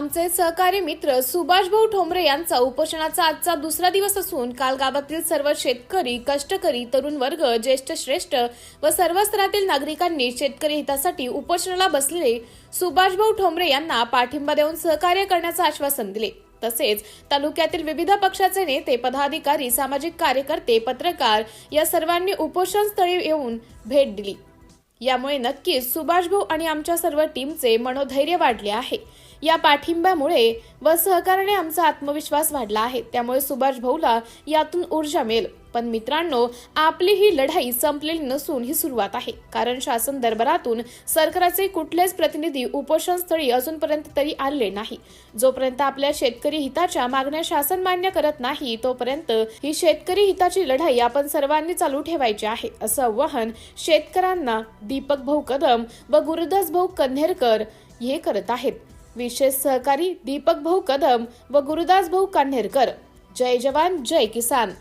आमचे सहकारी मित्र सुभाषभाऊ ठोंबरे यांचा उपोषणाचा आजचा दुसरा दिवस असून काल गावातील सर्व शेतकरी, कष्टकरी, तरुण वर्ग, ज्येष्ठ श्रेष्ठ व सर्व स्तरातील नागरिकांनी शेतकरी हितासाठी उपोषणाला बसलेले सुभाषभाऊ ठोंबरे यांना पाठिंबा देऊन सहकार्य करण्याचे आश्वासन दिले। तसेच तालुक्यातील विविध पक्षाचे नेते, पदाधिकारी, सामाजिक कार्यकर्ते, पत्रकार या सर्वांनी उपोषण स्थळी येऊन भेट दिली। यामुळे नक्कीच सुभाषभाऊ आणि आमच्या सर्व टीमचे मनोधैर्य वाढले आहे। या पाठिंब्यामुळे व सहकार्याने आमचा आत्मविश्वास वाढला आहे। त्यामुळे सुभाषभाऊला यातून ऊर्जा मिळेल। पण मित्रांनो, आपली ही लढाई संपलेली नसून ही सुरुवात आहे। कारण शासन दरबारातून सरकारचे कुठलेच प्रतिनिधी उपोषण स्थळी अजूनपर्यंत तरी आले नाही। जोपर्यंत आपल्या शेतकरी हिताच्या मागण्या शासन मान्य करत नाही तोपर्यंत ही शेतकरी हिताची लढाई आपण सर्वांनी चालू ठेवायची आहे, असं आवाहन शेतकऱ्यांना दीपक भाऊ कदम व गुरुदास भाऊ कन्हेरकर हे करत आहेत। विशेष सहकारी दीपक भाऊ कदम व गुरुदास भाऊ कन्हेरकर। जय जवान जय किसान।